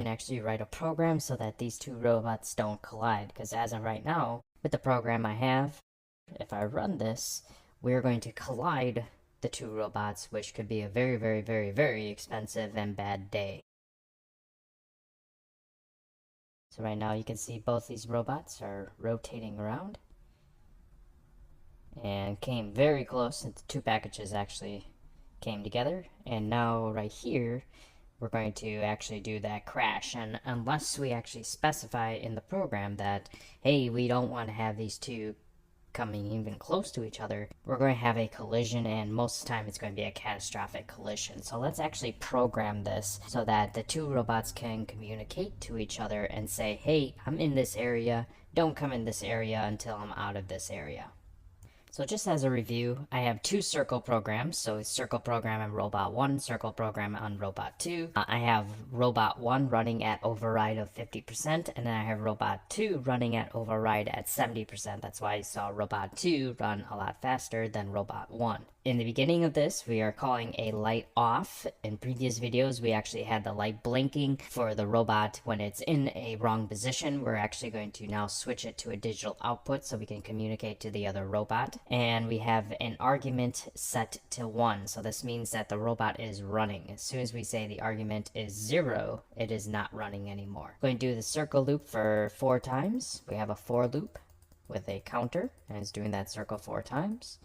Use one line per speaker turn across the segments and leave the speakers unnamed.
can actually write a program so that these two robots don't collide. Because as of right now, with the program I have, if I run this, we're going to collide the two robots, which could be a very, very, very, very expensive and bad day. So right now you can see both these robots are rotating around and came very close, and the two packages actually came together. And now right here we're going to actually do that crash, and unless we actually specify in the program that, hey, we don't want to have these two coming even close to each other, we're going to have a collision, and most of the time it's going to be a catastrophic collision. So let's actually program this so that the two robots can communicate to each other and say, hey, I'm in this area, don't come in this area until I'm out of this area. So just as a review, I have two circle programs. So circle program on robot 1, circle program on robot 2. I have robot 1 running at override of 50%, and then I have robot 2 running at override at 70%. That's why I saw robot 2 run a lot faster than robot 1. In the beginning of this, we are calling a light off. In previous videos, we actually had the light blinking for the robot when it's in a wrong position. We're actually going to now switch it to a digital output so we can communicate to the other robot. And we have an argument set to 1. So this means that the robot is running. As soon as we say the argument is 0, it is not running anymore. We're going to do the circle loop for 4 times. We have a for loop with a counter, and it's doing that circle 4 times.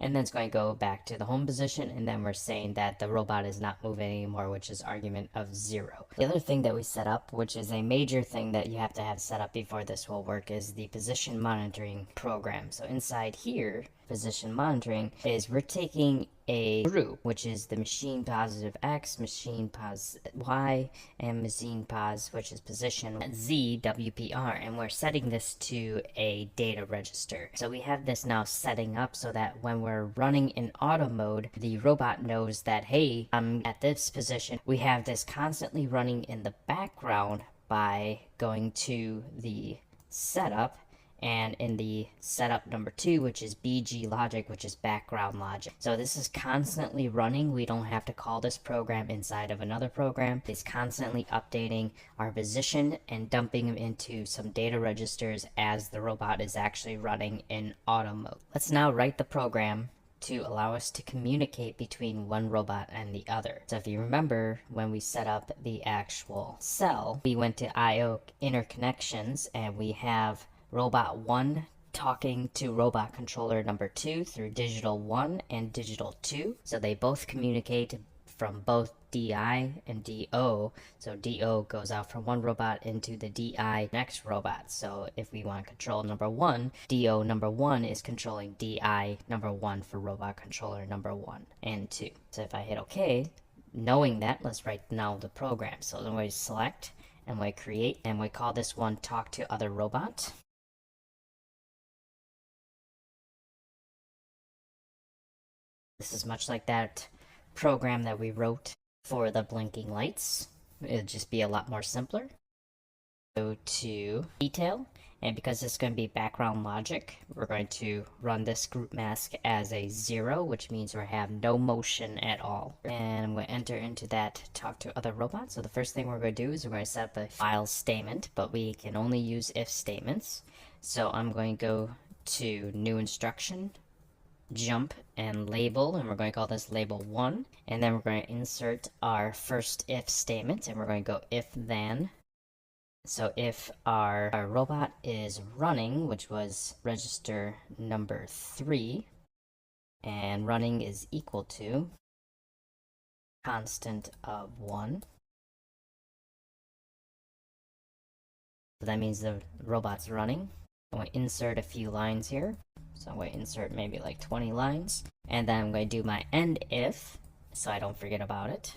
And then it's going to go back to the home position, and then we're saying that the robot is not moving anymore, which is argument of 0. The other thing that we set up, which is a major thing that you have to have set up before this will work, is the position monitoring program. So inside here, position monitoring is we're taking a group, which is the machine positive X, machine pos Y, and machine pos, which is position Z, WPR, and we're setting this to a data register. So we have this now setting up so that when we're running in auto mode, the robot knows that, hey, I'm at this position. We have this constantly running in the background by going to the setup, and in the setup number 2, which is BG logic, which is background logic. So this is constantly running. We don't have to call this program inside of another program. It's constantly updating our position and dumping them into some data registers as the robot is actually running in auto mode. Let's now write the program to allow us to communicate between one robot and the other. So if you remember, when we set up the actual cell, we went to IO interconnections, and we have robot 1 talking to robot controller number 2 through digital 1 and digital 2. So they both communicate from both DI and DO. So DO goes out from one robot into the DI next robot. So if we want to control number 1, DO number 1 is controlling DI number 1 for robot controller number 1 and 2. So if I hit OK, knowing that, let's write now the program. So then we select and we create, and we call this one talk to other robot. This is much like that program that we wrote for the blinking lights. It'll just be a lot more simpler. Go to detail, and because it's going to be background logic, we're going to run this group mask as a 0, which means we have no motion at all. And I'm going to enter into that talk to other robots. So the first thing we're going to do is we're going to set up a while statement, but we can only use if statements. So I'm going to go to new instruction, jump, and label, and we're going to call this label 1, and then we're going to insert our first if statement, and we're going to go if then. So if our robot is running, which was register number 3, and running is equal to constant of 1, so that means the robot's running. I'm going to insert a few lines here. So I'm going to insert maybe like 20 lines, and then I'm going to do my end if, so I don't forget about it.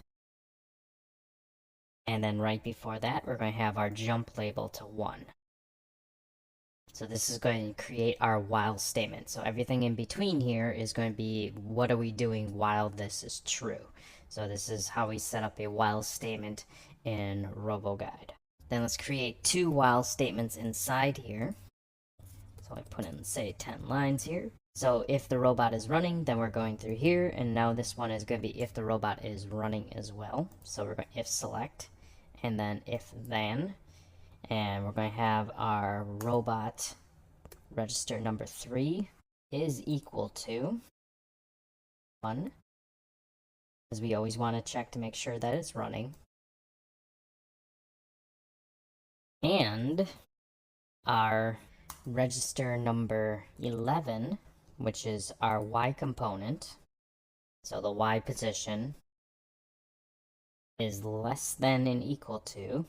And then right before that, we're going to have our jump label to 1. So this is going to create our while statement. So everything in between here is going to be what are we doing while this is true. So this is how we set up a while statement in RoboGuide. Then let's create 2 while statements inside here. So I put in, say, 10 lines here. So if the robot is running, then we're going through here, and now this one is going to be if the robot is running as well. So we're going to if select, and then if then, and we're going to have our robot register number 3 is equal to 1, because we always want to check to make sure that it's running. And our register number 11, which is our Y component, so the Y position, is less than and equal to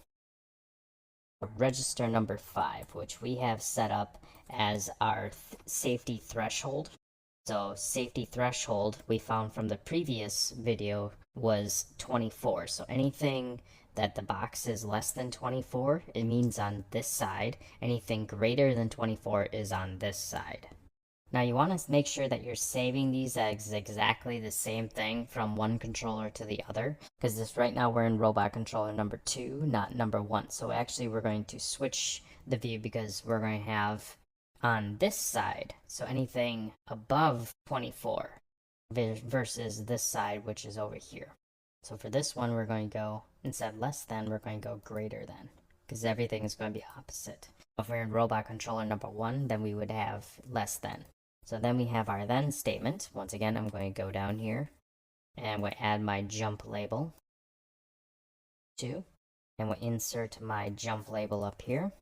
register number 5, which we have set up as our safety threshold. So safety threshold we found from the previous video was 24. So anything that the box is less than 24, it means on this side. Anything greater than 24 is on this side. Now you want to make sure that you're saving these as exactly the same thing from one controller to the other, because this right now we're in robot controller number 2, not number 1. So actually we're going to switch the view because we're going to have on this side, so anything above 24 versus this side, which is over here. So for this one, we're going to go, instead of less than, we're going to go greater than, because everything is going to be opposite. If we're in robot controller number 1, then we would have less than. So then we have our then statement. Once again, I'm going to go down here, and I'm going to add my jump label 2, and we'll insert my jump label up here.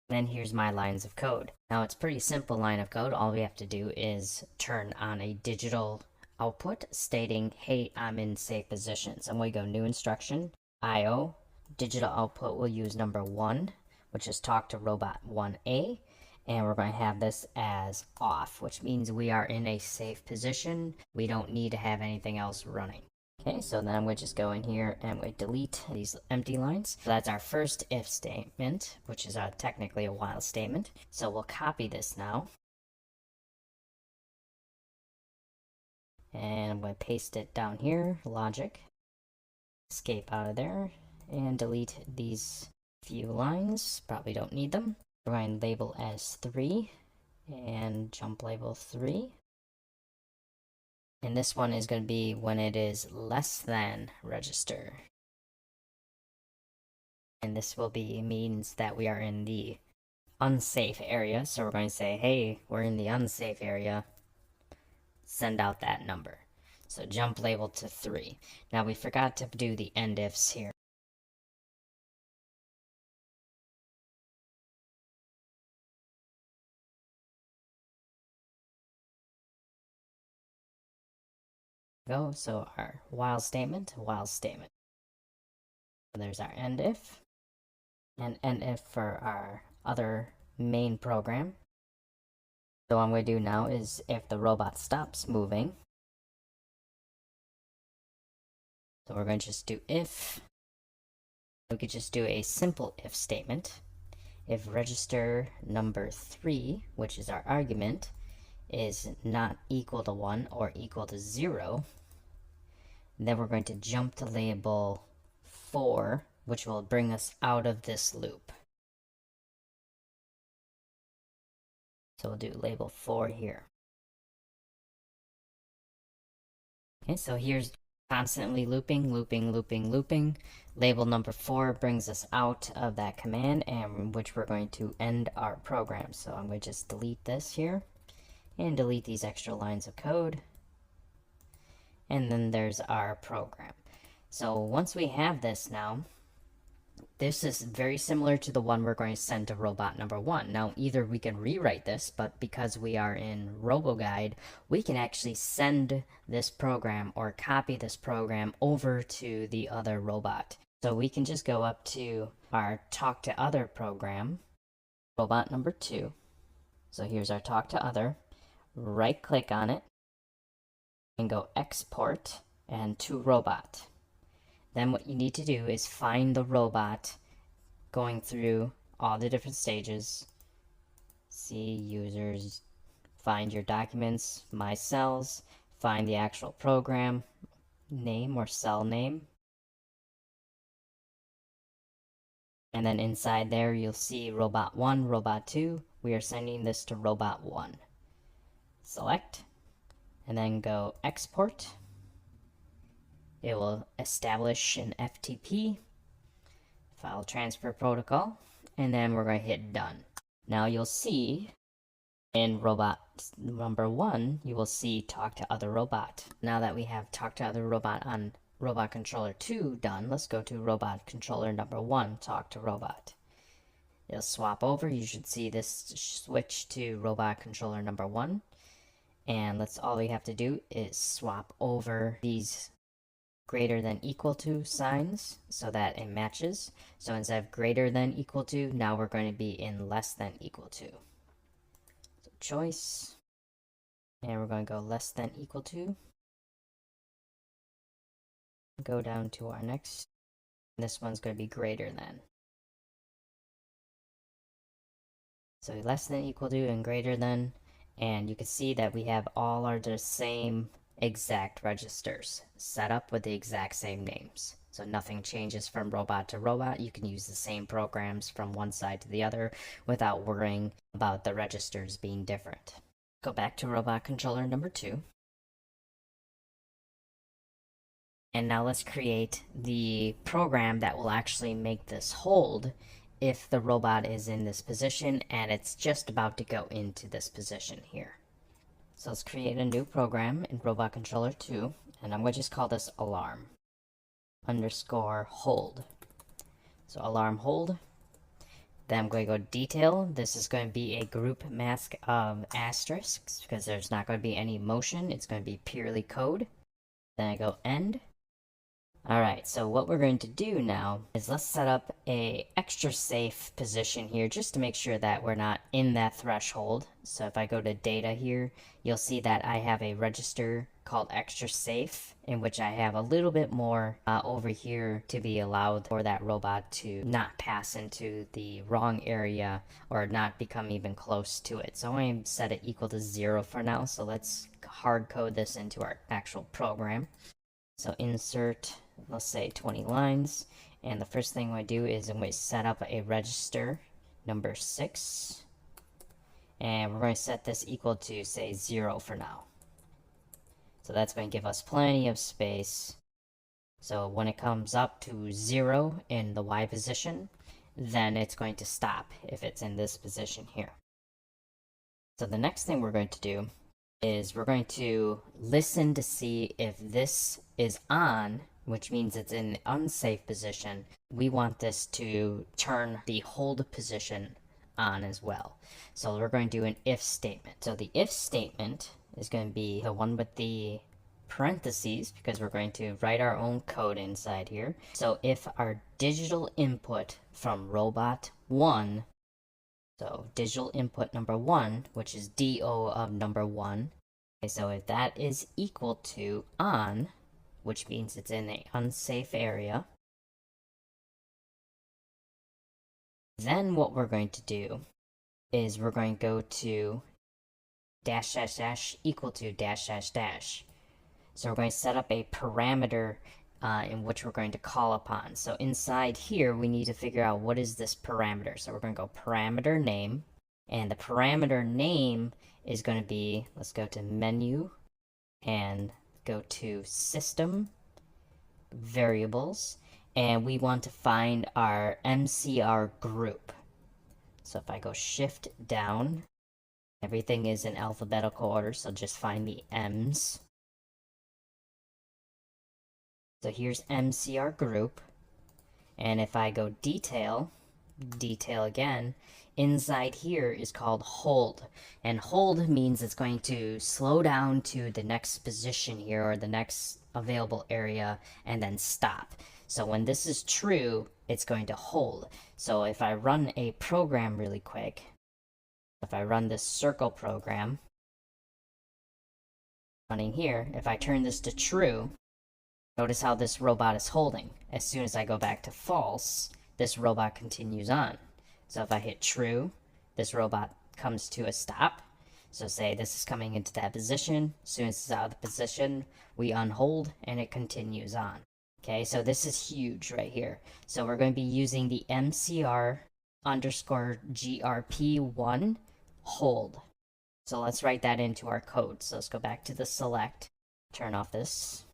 Then here's my lines of code. Now it's pretty simple line of code. All we have to do is turn on a digital output stating, hey, I'm in safe position. So I'm going to go new instruction, IO, digital output will use number 1, which is talk to robot 1A, and we're going to have this as off, which means we are in a safe position. We don't need to have anything else running. Okay, so then I'm going to just go in here and we delete these empty lines. So that's our first if statement, which is technically a while statement. So we'll copy this now. And I'm going to paste it down here, logic. Escape out of there and delete these few lines. Probably don't need them. We're going to label as 3 and jump label 3. And this one is going to be when it is less than register. And this will be means that we are in the unsafe area. So we're going to say, hey, we're in the unsafe area. Send out that number. So jump label to 3. Now we forgot to do the end ifs here. So our while statement. There's our end if, and end if for our other main program. So what I'm going to do now is if the robot stops moving, so we're going to just do if. We could just do a simple if statement. If register number 3, which is our argument, is not equal to 1 or equal to 0, then we're going to jump to label 4, which will bring us out of this loop. So we'll do label 4 here. Okay, so here's constantly looping. Label number 4 brings us out of that command, and which we're going to end our program. So I'm going to just delete this here, and delete these extra lines of code. And then there's our program. So once we have this now, this is very similar to the one we're going to send to robot number 1. Now, either we can rewrite this, but because we are in RoboGuide, we can actually send this program or copy this program over to the other robot. So we can just go up to our Talk to Other program, robot number 2. So here's our Talk to Other. Right-click on it, and go Export and to Robot. Then what you need to do is find the robot going through all the different stages. See users, find your documents, my cells, find the actual program name or cell name. And then inside there you'll see robot 1, robot 2. We are sending this to robot 1. Select, and then go Export. it will establish an FTP, file transfer protocol, and then we're going to hit done. Now you'll see in robot number 1, you will see talk to other robot. Now that we have talk to other robot on robot controller 2 done, let's go to robot controller number 1, talk to robot. It'll swap over. You should see this switch to robot controller number 1. And all we have to do is swap over these greater than equal to signs so that it matches. So instead of greater than equal to, now we're going to be in less than equal to. So choice, and we're going to go less than equal to. Go down to our next. This one's going to be greater than. So less than equal to and greater than. And you can see that we have all the same exact registers set up with the exact same names. So nothing changes from robot to robot. You can use the same programs from one side to the other without worrying about the registers being different. Go back to robot controller number 2. And now let's create the program that will actually make this hold if the robot is in this position and it's just about to go into this position here. So let's create a new program in robot controller 2, and I'm going to just call this alarm underscore hold. So alarm hold. Then I'm going to go detail. This is going to be a group mask of asterisks because there's not going to be any motion. It's going to be purely code. Then I go end. Alright, so what we're going to do now is let's set up a extra safe position here just to make sure that we're not in that threshold. So if I go to data here, you'll see that I have a register called extra safe in which I have a little bit more over here to be allowed for that robot to not pass into the wrong area or not become even close to it. So I'm going to set it equal to 0 for now. So let's hard code this into our actual program. So insert, let's say 20 lines, and the first thing I do is I'm going to set up a register number 6, and we're going to set this equal to, say, 0 for now. So that's going to give us plenty of space. So when it comes up to 0 in the Y position, then it's going to stop if it's in this position here. So the next thing we're going to do is we're going to listen to see if this is on, which means it's in the unsafe position. We want this to turn the hold position on as well. So we're going to do an if statement. So the if statement is going to be the one with the parentheses because we're going to write our own code inside here. So if our digital input from robot 1, so digital input number 1, which is DO of number 1. Okay, so if that is equal to on, which means it's in an unsafe area, then what we're going to do is we're going to go to dash dash dash equal to dash dash dash. So we're going to set up a parameter in which we're going to call upon. So inside here, we need to figure out what is this parameter. So we're going to go parameter name, and the parameter name is going to be, let's go to menu and go to system variables, and we want to find our MCR group. So if I go shift down, everything is in alphabetical order, so just find the M's. So here's MCR group, and if I go detail again, inside here is called hold, and hold means it's going to slow down to the next position here or the next available area and then stop. So when this is true, it's going to hold. So if I run a program really quick, if I run this circle program running here, if I turn this to true, notice how this robot is holding. As soon as I go back to false, this robot continues on. So if I hit true, this robot comes to a stop. So say this is coming into that position. As soon as it's out of the position, we unhold and it continues on. Okay, so this is huge right here. So we're going to be using the MCR underscore GRP1 hold. So let's write that into our code. So let's go back to the select, turn off this.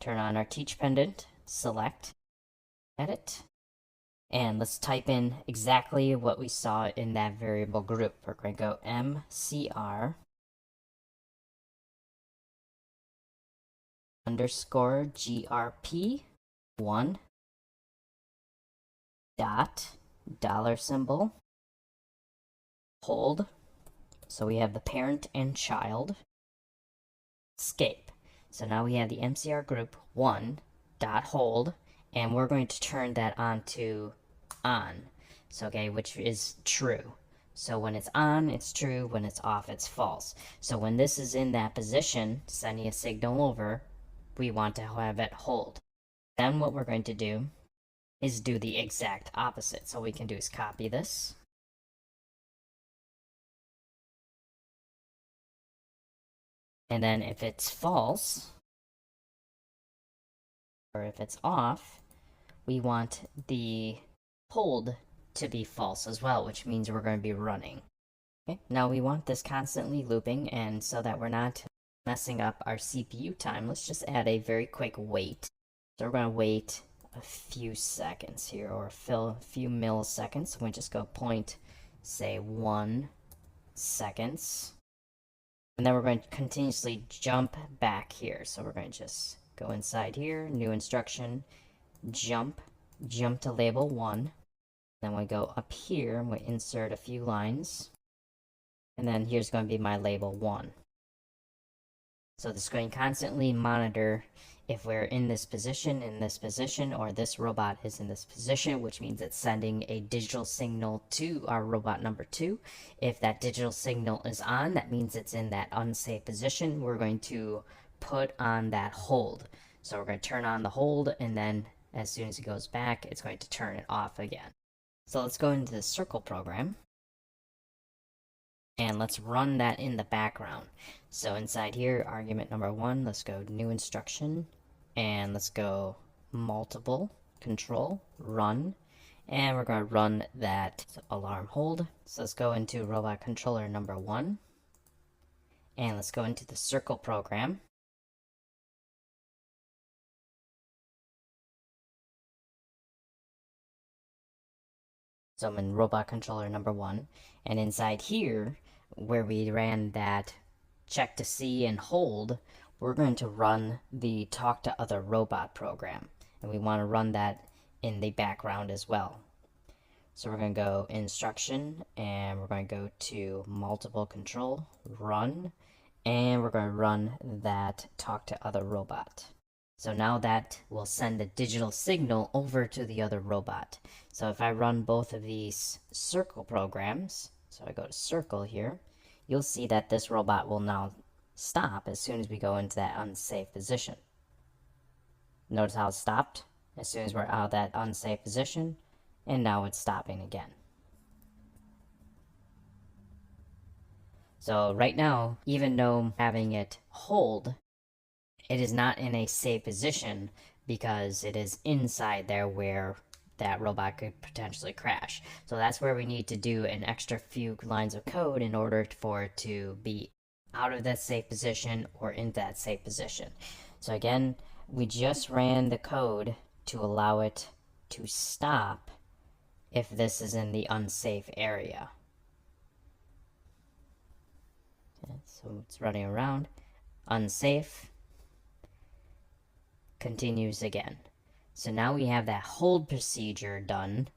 turn on our teach pendant, select, edit, and let's type in exactly what we saw in that variable group. We're going to go mcr underscore grp 1 dot dollar symbol hold. So we have the parent and child, escape. So now we have the MCR group 1 dot hold, and we're going to turn that on to on. So okay, which is true. So when it's on, it's true. When it's off, it's false. So when this is in that position, sending a signal over, we want to have it hold. Then what we're going to do is do the exact opposite. So what we can do is copy this. And then if it's false, or if it's off, we want the hold to be false as well, which means we're going to be running. Okay, now we want this constantly looping, and so that we're not messing up our CPU time, let's just add a very quick wait. So we're going to wait a few seconds here, or a few milliseconds. So we just go point, say 1 seconds. And then we're going to continuously jump back here. So we're going to just go inside here, new instruction, jump to label 1. Then we go up here and we insert a few lines. And then here's going to be my label 1. So this is going to constantly monitor if we're in this position, or this robot is in this position, which means it's sending a digital signal to our robot number 2. If that digital signal is on, that means it's in that unsafe position. We're going to put on that hold. So we're going to turn on the hold, and then as soon as it goes back, it's going to turn it off again. So let's go into the circle program. And let's run that in the background. So inside here, argument number 1, let's go new instruction, and let's go multiple control, run, and we're going to run that alarm hold. So let's go into robot controller number 1, and let's go into the circle program. So I'm in robot controller number 1, and inside here, where we ran that check to see and hold, we're going to run the talk to other robot program, and we want to run that in the background as well. So we're going to go instruction, and we're going to go to multiple control, run, and we're going to run that talk to other robot. So now that will send a digital signal over to the other robot. So if I run both of these circle programs, so I go to circle here, you'll see that this robot will now stop as soon as we go into that unsafe position. Notice how it stopped as soon as we're out of that unsafe position, and now it's stopping again. So right now, even though having it hold, it is not in a safe position because it is inside there where that robot could potentially crash. So that's where we need to do an extra few lines of code in order for it to be out of that safe position or into that safe position. So again, we just ran the code to allow it to stop if this is in the unsafe area. Okay, so it's running around, unsafe, continues again. So now we have that hold procedure done.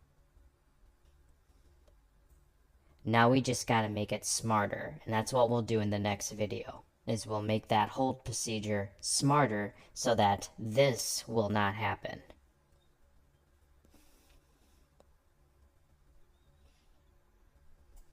Now we just gotta make it smarter, and that's what we'll do in the next video, is we'll make that hold procedure smarter so that this will not happen.